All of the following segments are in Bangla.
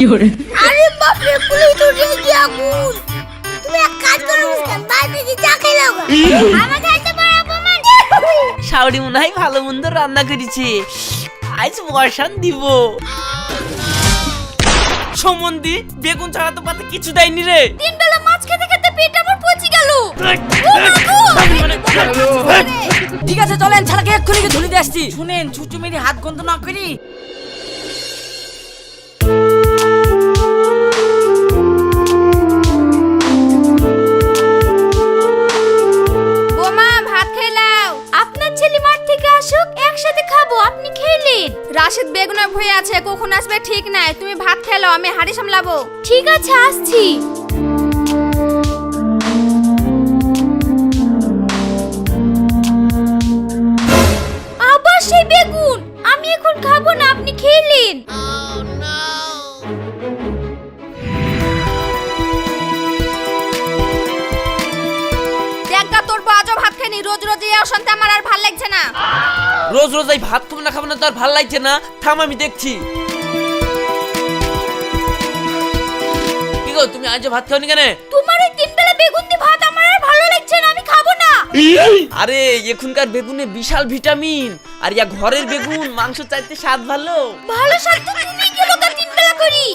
আরে বাপ রে, পুলিশ তো রেগে আগুন। তুমি এক কাজ করো মুস্কান, বাইরে গিয়ে চা খেয়ে নাও। আমাকে এত বড় অপমান। শাওরি মনে হয় ভালো মন্দ রান্না করেছে, আজ বর্ষান দিব। সমন্দি বেগুন ছাড়া তো পাতে কিছু দেয়নি রে। তিন বেলা মাছ খেতে খেতে পেট আমার পচে গেল। ঠিক আছে চলেন, ছাড়াকে এক্ষুনি গিয়ে ধুলি দিয়ে আসছি। শুনেন, ছুচু মেরে হাত গন্ধ না করি। বোমা ভাত খেলাও। আপনার ছেলে মাঠ থেকে আসুক, একসাথে খাবো। আপনি খেলেন? রাশেদ বেগুনের ভয়ে আছে, কখন আসবে ঠিক নাই। তুমি ভাত খেলাও, আমি হাড়ি সামলাবো। ঠিক আছে, আসছি। আবার সেই বেগুন? আমি এখন খাবো না, আপনি খেলেন। দেখা তোর বাজো ভাত খাইনি, রোজ রোজ এই অশান্তি আমার আর ভাল লাগছে না। রোজ রোজ এই ভাত খাবো না তো আর ভাল লাগছে না। থাম, আমি দেখছি। কি গো, তুমি আজ ভাত খাওনি কেন? তোমার এই তিন বেলা বেগুন দিয়ে ভাত আমার আর ভালো লাগছে না, আমি খাবো না। আরে এখনকার বেগুনে বিশাল ভিটামিন, আর ইয়া ঘরের বেগুন মাংস চাইতে স্বাদ ভালো। ভালো স্বাদ তো তুমি কি লোকা তিন বেলা করি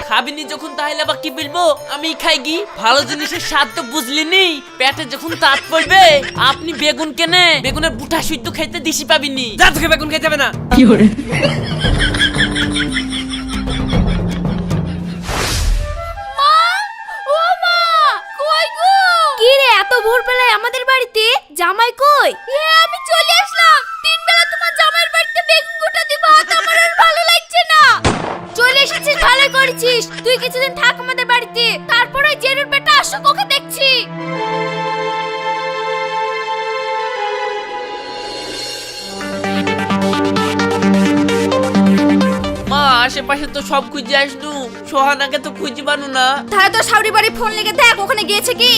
খাবিনি যখন তাহলে আবার কি বলবো, আমি খাই কি? ভালো জিনিসের স্বাদ তো বুঝলিনি, পেটে যখন তাপ পড়বে আপনি বেগুন কেনে বেগুনের বুটা সুদ্ধ খাইতে দিশি পাবিনি। যা, তোকে বেগুন খেতে হবে না। কি করে? মা, ও মা, কই গো? কি রে, এত ভোরবেলায় আমাদের বাড়িতে? জামাই কই? আমি চলে আসলাম। তিন বেলা তোমার জামাইয়ের বাড়িতে বেগুন গোটা দিয়ে ভাত আমার আর ভালো লাগছে না। চলে এসেছিস, ভালো করেছিস। তুই কিছুদিন থাক আমাদের বাড়িতে, তারপর ওই জেরুর বেটা আসুক, ওকে দেখছি। মা, আশেপাশে তো সব খুঁজে আসলু, সোহানাকে তো খুঁজে পানু না। তাহলে তো শাওরি বাড়ি ফোন লেগে দেখ, ওখানে গিয়েছে কি।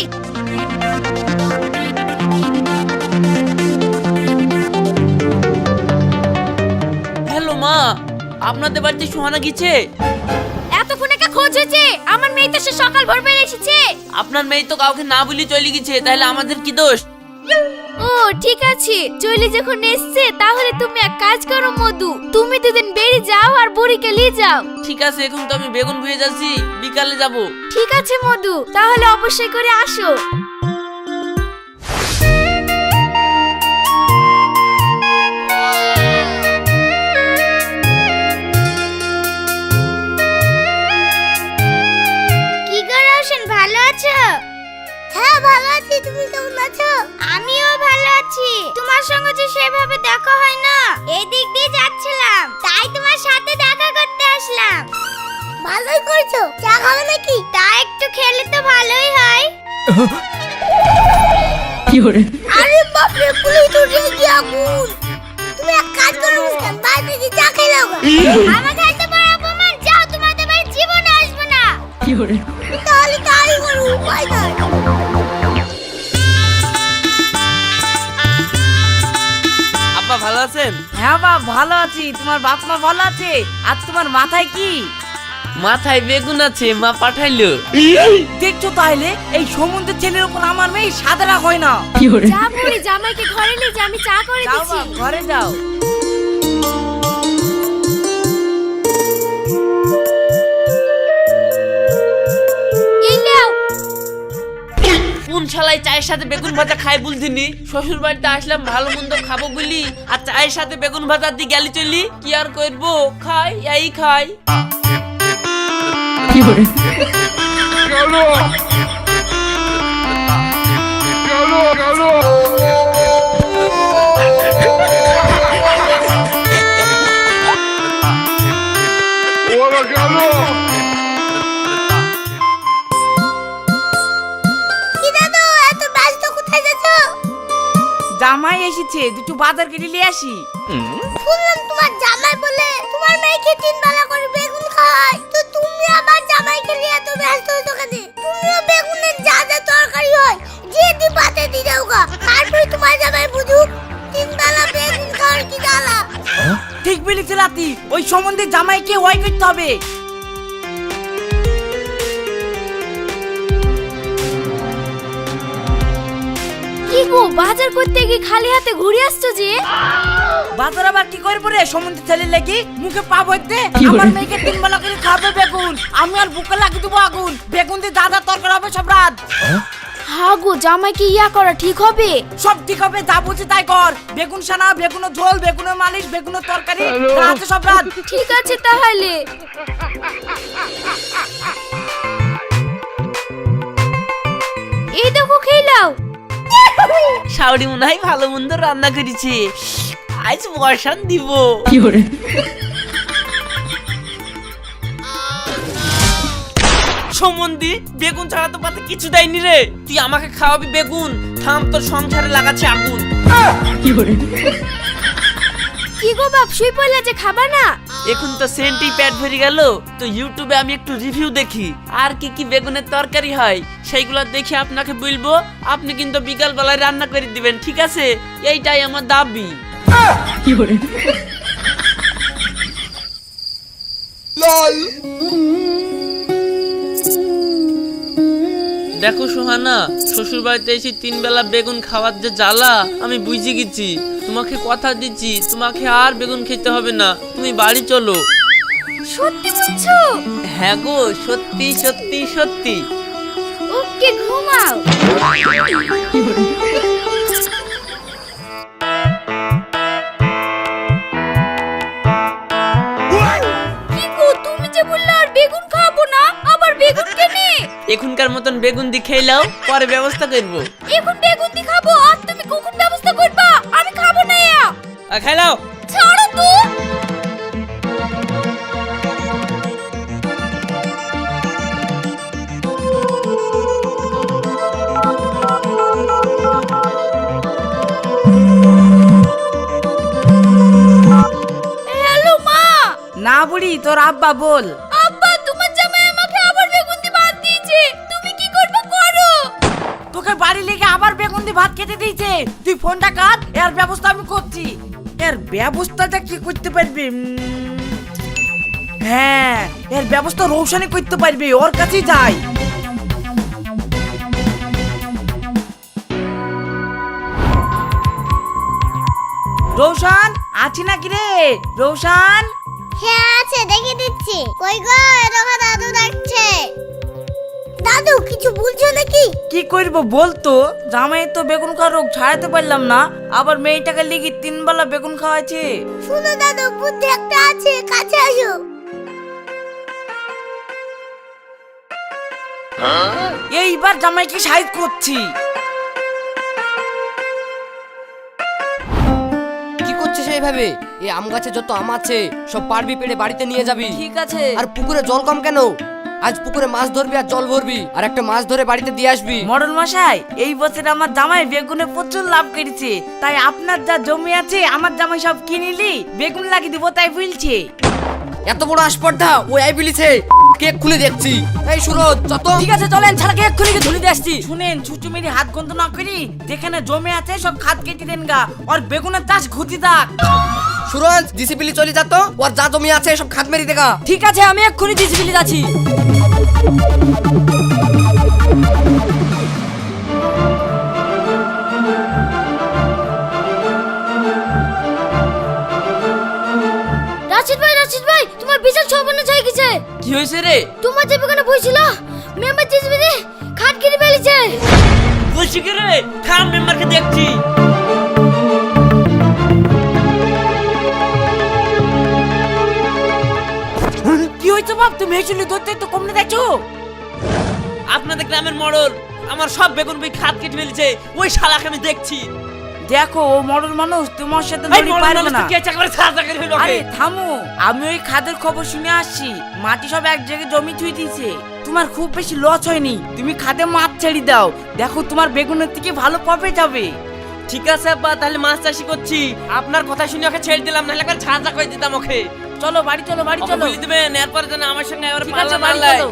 হ্যালো মা, আপনাদের বাড়িতে সোহানা গেছে? এতক্ষণ একটা খোঁজ হয়েছে? আমার মেয়ে তো সে সকাল ভোর বেলা এসেছে। আপনার মেয়ে তো কাউকে না বলি চলে গেছে, তাহলে আমাদের কি দোষ? ও ঠিক আছে, চলে যখন এসছে তাহলে তুমি এক কাজ করো মধু, তুমি দুদিন বেরিয়ে যাও আর বুড়িকে নিয়ে যাও। ঠিক আছে, এখন তো আমি বেগুন ভুয়ে যাচ্ছি, বিকালে যাব। ঠিক আছে মধু, তাহলে অবশ্যই করে আসো। কি করে আসেন, ভালো আছো? হ্যাঁ ভালো আছি, তুমি কেমন আছো? আমিও ভালো আছি। তোমার সঙ্গে যে সেভাবে দেখা হয় না, এই দিক দিয়ে যাচ্ছিলাম, তাই তোমার সাথে দেখা করতে আসলাম। ভালোই করেছো। চা খাবে নাকি? তা একটু খেলে তো ভালোই হয়। কি করে? আরে বাপ রে, পুলিশ তো রেগে আগুন। তুমি এক কাজ করো মুস্কান, বাইরে গিয়ে চা খেয়ে নাও। আমাকে এত বড় অপমান, যাও, তোমাদের বাড়ি জীবনে আসবো না। কি করে? তাহলে তাই করো, উপায় নাই। আব্বা ভালো আছেন? হ্যাঁ বাপ, ভালো আছি। তোমার বাপ মা ভালো আছে? আর তোমার মাথায় কি? মাথায় বেগুন আছে, মা পাঠাইলো। দেখছো তাহলে, এই সমুদ্রের ছেলের উপর আমার মেয়ে সাদা রাগ হয় না। যা বুড়ি, জামাইকে ঘরে নিয়ে যা, আমি চা করে যাও দিচ্ছি। বাপ, ঘরে যাও। এই নাও। কোন শালায় চায়ের সাথে বেগুন ভাজা খাই বলছিনি? শ্বশুর বাড়িতে আসলাম ভালো মন্দ খাবো বলি, আর চায়ের সাথে বেগুন ভাজা দিয়ে গেলি চলি। কি আর করবো, খাই এই খাই। কি করে? কি দাদু, এত ব্যস্ত কোথায় যাচ্ছো? জামাই এসেছে, দুটো বাজার কেটে নিয়ে আসি। শুনলাম তোমার জামাই বলে তোমার মেয়েকে তিন বেলা করে বেগুন খায়, তো তুমি আবার জামাইকে নিয়ে এত ব্যস্ত হচ্ছো কেন? তুমিও বেগুনের যা যা তরকারি হয় যে দি পাতে দি দাওগা, তারপরে তোমার জামাই বুঝুক তিন বেলা বেগুন খাওয়ার কি জ্বালা। ঠিক বলেছে লাতি, ওই সম্বন্ধে জামাইকে ওয়াই করতে হবে। কি গো বাজার করতে গিয়ে খালি হাতে ঘুরে আসছো যে? বাজার আবার কি করবো রে? সমুদ্রে ছেলে লেগে মুখে পা ভরতে আমার মেয়েকে 3 বেলা করে খাবে বেগুন, আমি আর বুকে লাগিয়ে দেবো আগুন। বেগুন দিয়ে দাদা তরকারি হবে সব রাত। হ্যাঁ গো, জামাইকে ইয়া করা ঠিক হবে? সব ঠিক হবে, যা বলছি তাই কর। বেগুন সানা, বেগুনের ঝোল, বেগুনের মালিশ, বেগুনের তরকারি রাতে সব রাত। ঠিক আছে তাহলে। এই দেখো খেলাও। শাওরি মনে হয় ভালো মন্দ রান্না করেছে, আজ বর্ষান দিব। সম্বন্ধী বেগুন ছাড়া তো পাতে কিছু দেয়নি রে, তুই আমাকে খাওয়াবি বেগুন? থাম, তোর সংসারে লাগাচ্ছে আগুন। কি গো বাপ, শুই পড়লে যে খাবা না? এখন তো সেন্টেই পেট ভরে গেল, তো ইউটিউবে আমি একটু রিভিউ দেখি আর কি কি বেগুনের তরকারি হয় সেইগুলো দেখে আপনাকে বলবো। আপনি কিন্তু বিকাল বেলায় রান্না করে দিবেন, ঠিক আছে? এইটাই আমার দাবি। দেখো সোহানা, শ্বশুর বাড়িতে এসে 3 বেলা বেগুন খাওয়ার যে জ্বালা আমি বুঝে গেছি। তোমাকে কথা দিচ্ছি, তোমাকে আর বেগুন খেতে হবে না, তুমি বাড়ি চলো। সত্যি বলছো? হ্যাঁ গো, সত্যি সত্যি সত্যি। ওকে, ঘুমাও। কি গো, তুমি যে বললে আর বেগুন খাবো না, আবার বেগুন কেনে? এখনকার মতন বেগুন দি খেয়ে নাও, পরে ব্যবস্থা করবো। এখন বেগুন দি খাবো আর তুমি কখন ব্যবস্থা করবা? আমি খাবো না। খাই নাও। ছাড়ো তো। হ্যালো মা। না বুড়ি, তোর আব্বা বল। আব্বা, তোমার জামাই আমাকে আবার বেগুন দিয়ে ভাত দিয়েছে, তুমি কি করবে করো। তোকে বাড়ি লেগে আবার বেগুন দিয়ে ভাত খেতে দিয়েছে, তুই ফোনটা কাট, এর ব্যবস্থা আমি করছি। এর ব্যবস্থাটা কি করতে পারবি? হ্যাঁ, এর ব্যবস্থা রৌশনি করতে পারবি, ওর কাছেই যাই। রৌশন আছি নাকি রে? রৌশন। হ্যাঁ আছে, দেখে দিচ্ছি। কই গো, এরকম দাদু ডাকছে। দাদু কিছু বলছো নাকি? কি করব বলতো, জামাই তো বেগুন খাওয়ার রোগ ছাড়াতে পারলাম না, আবার মেয়েটাকে লিখি 3 বেলা বেগুন খাওয়াচ্ছে। শুনো দাদু, বুদ্ধি একটা আছে, কাছে আসো। এইবার জামাইকে সাহায্য করছি। কি করছিস এইভাবে? এই আম গাছে যত আম আছে সব পারবি পেড়ে বাড়িতে নিয়ে যাবি। ঠিক আছে। আর পুকুরে জল কম কেন? আজ পুকুরে মাছ ধরবি আর জল ভরবি, আর একটা মাছ ধরে বাড়িতে দিয়ে আসবি। মডেল মশাই, এই বছর আমার জামাই বেগুনে প্রচুর লাভ করেছে, তাই আপনার যা জমি আছে আমার জামাই সব কিনিলি বেগুন লাগিয়ে দিব, তাই বলছে। এত বড় আসপর্ধা ও এই বলিছে, কেক খুলে দেখছি। এই সুরজ যত। ঠিক আছে চলেন, ছাড়াকে এক্ষুনি ধুলি দিয়ে আসছি। শুনেন, ছুচুমিরি হাত গন্ধ না করি, যেখানে জমি আছে সব খাদ কেটে দেন গা, আর বেগুনের চাষ ঘুরতে থাক। সুরজ ডিসিপ্লিন চলে যা তো, ওর যা জমি আছে সব খাদ মেরি দেখা। ঠিক আছে, আমি এক্ষুনি ডিসিপ্লিন যাচ্ছি। রাশিদ ভাই, তোমার বিশাল সর্বনাশ হয়ে গেছে। কি হয়েছে রে? তোমার যে বেগুনে বইছিল, মেম্বার জিসবিদি খাট কেটে ফেলেছে। বলছি কি রে? থাম, মেম্বারকে দেখছি। কি হয়েছে বাপ, তুমি হেসুলি ধরতে তো কমনে দেখছো? আপনাদের গ্রামের মডেল আমার সব বেগুন বই খাত কেটে ফেলেছে, ওই শালাকে আমি দেখছি। দেখো, ও মডেল মানুষ, তোমার সাথে লড়ি পারবে না। আরে থামো, আমি ওই খাদের খবর শুনে আসছি, মাটি সব এক জায়গায় জমি থুই দিয়েছে। তোমার খুব বেশি লস হয়নি, তুমি খাদে মাছ ছেড়ে দাও, দেখো তোমার বেগুনের থেকে ভালো প্রফিট হবে। ঠিক আছে আব্বা, তাহলে মাছ চাষি করছি। আপনার কথা শুনে ওকে ছেড়ে দিলাম, নাহলে একবার ছাঁচা করে দিতাম ওকে। চলো বাড়ি চলো, বাড়ি ওকে চলো। বলে দিবেন এরপরে যেন আমার সঙ্গে এবার ঠিক পাল্লা আছে, না বাড়ি লায়। চলো।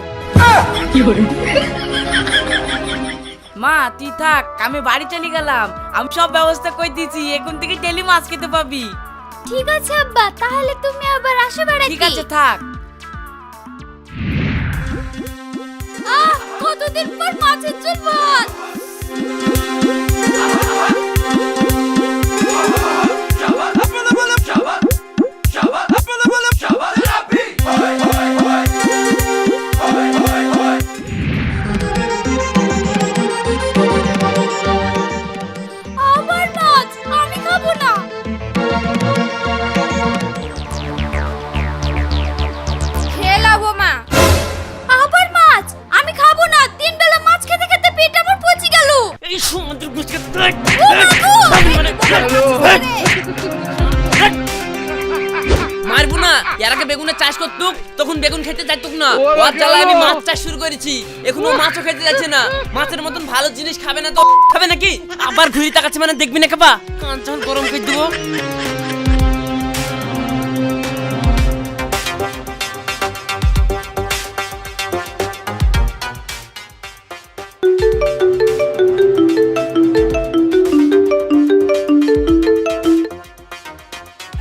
মা তুই থাক, আমি বাড়ি চলে গেলাম, আমি সব ব্যবস্থা করে দিয়েছি, এখন থেকে ডেলি মাছ খেতে পাবি। ঠিক আছে আব্বা, তাহলে তুমি আবার আসো বেড়াতে। ঠিক আছে থাক। কতদিন পর মাছের ঝোল ভাত। এখন বেগুন খেতে যাইতুক না, ওর জ্বালায় আমি মাছ চাষ শুরু করেছি, এখন ও মাছও খেতে যাচ্ছে না। মাছের মতন ভালো জিনিস খাবে না তো খাবে নাকি? আবার ঘুরি তাকাচ্ছে মানে দেখবি না কাবা, কান যখন গরম করে দেবো।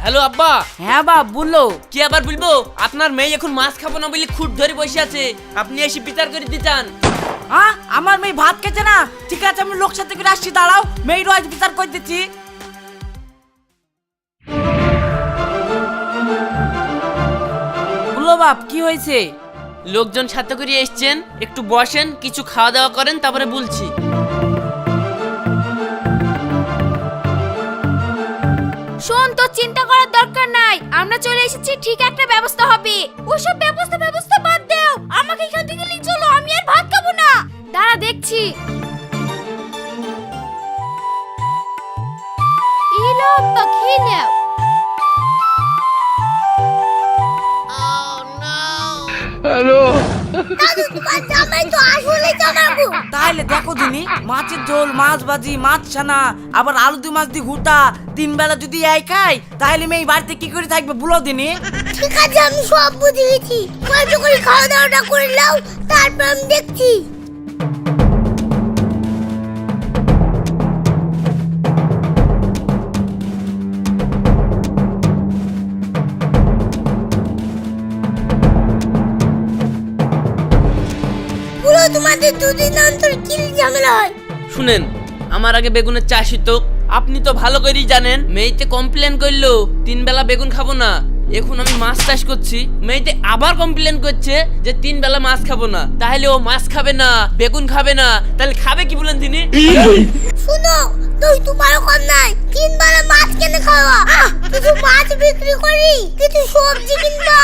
হ্যালো আব্বা। হ্যাঁ বাপ বললো। কি আবার বলবো, আপনার মেয়ে এখন মাছ খাবো না বলে খুঁট ধরে বসে আছে, আপনি এসে বিচার করে দিতে চান? হ্যাঁ আমার মেয়ে ভাত খেছে না, ঠিক আছে আমি লোক সাথে করে আসছি, দাঁড়াও মেয়েরও আজ বিচার করে দিচ্ছি। বলো বাপ কি হয়েছে? লোকজন সাথে করে এসছেন, একটু বসেন, কিছু খাওয়া দাওয়া করেন, তারপরে বলছি। শোন, তো চিন্তা করার দরকার নাই, আমরা চলে এসেছি, ঠিক একটা ব্যবস্থা হবে। ওসব ব্যবস্থা বাদ দাও, আমাকে এখান থেকে নিয়ে চলো, আমি আর ভাত খাবো না। দাঁড়া দেখছি। ইলো আব্বা খেয়ে নাও। দাদু তোমার জামাই তো আসলে জামাবো। তাহলে দেখো দিনি, মাছের ঝোল, মাছ ভাজি, মাছ ছানা, আবার আলু দি মাছ দি ঘুটা, 3 বেলা যদি এই খাই তাহলে মেয়ে বাড়িতে কি করে থাকবে বলো দিনি? ঠিক আছে আমি সব বুঝে গেছি, কষ্ট করে খাওয়া দাওয়াটা করে নাও, তারপর আমি দেখছি। পুরো তোমাদের দুদিন অন্তর কি ঝামেলা হয়? শুনেন, আমার আগে বেগুনের চাষ হইতো, আপনি তো ভালো করেই জানেন। মেয়েতে কমপ্লেন করলো 3 বেলা বেগুন খাবো না, এখন আমি মাছ চাষ করছি, মেয়েতে আবার কমপ্লেন করছে যে 3 বেলা মাছ খাবো না। তাহলে ও মাছ খাবে না, বেগুন খাবে না, তাহলে খাবে কি বলেন তিনি? শুনো, তুই তোমারও কম নাই, 3 বেলা মাছ কেনে খাওয়া? কিছু মাছ বিক্রি করি, কিছু সবজি কিনবা,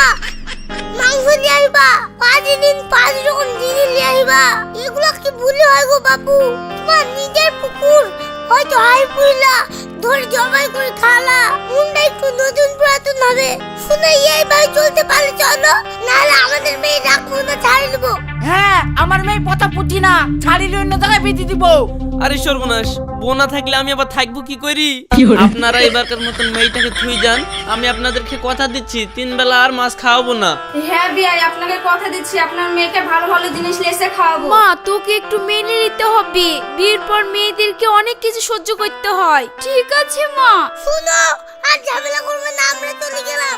মাংস নিয়ে আইবা, 5 দিন 5 রকম জিনিস নিয়ে আইবা। এগুলো কি ভুলে হয় গো বাবু? তোমার নিজের পুকুর হয়তো হাই পুইলা ধরে জমাই করে খালা, মুন্ডা একটু নতুন পুরাতন হবে। শুনে এই ভাই চলতে পারলে চলো, নাহলে আমাদের মেয়ে রাখবো না, ছাড়ি দেবো। হ্যাঁ আমার মেয়ে পথা পুঁথি না, ছাড়িলে অন্য জায়গায় বেঁধে দিব। আরে সর্বনাশ, বোনা থাকলে আমি আবার থাকবো কি করি? আপনারা এবারকার মতন মেয়েটাকে থুই যান, আমি আপনাদেরকে কথা দিচ্ছি 3 বেলা আর মাছ খাওয়াবো না। হ্যাঁ বিয়াই, আপনাকে কথা দিচ্ছি, আপনার মেয়েকে ভালো ভালো জিনিস লেসে খাওয়াবো। মা, তোকে একটু মেনে নিতে হবে, বিয়ের পর মেয়েদেরকে অনেক কিছু সহ্য করতে হয়। ঠিক আছে মা। শুনো, আর ঝামেলা করবে না, আমরা চলে গেলাম।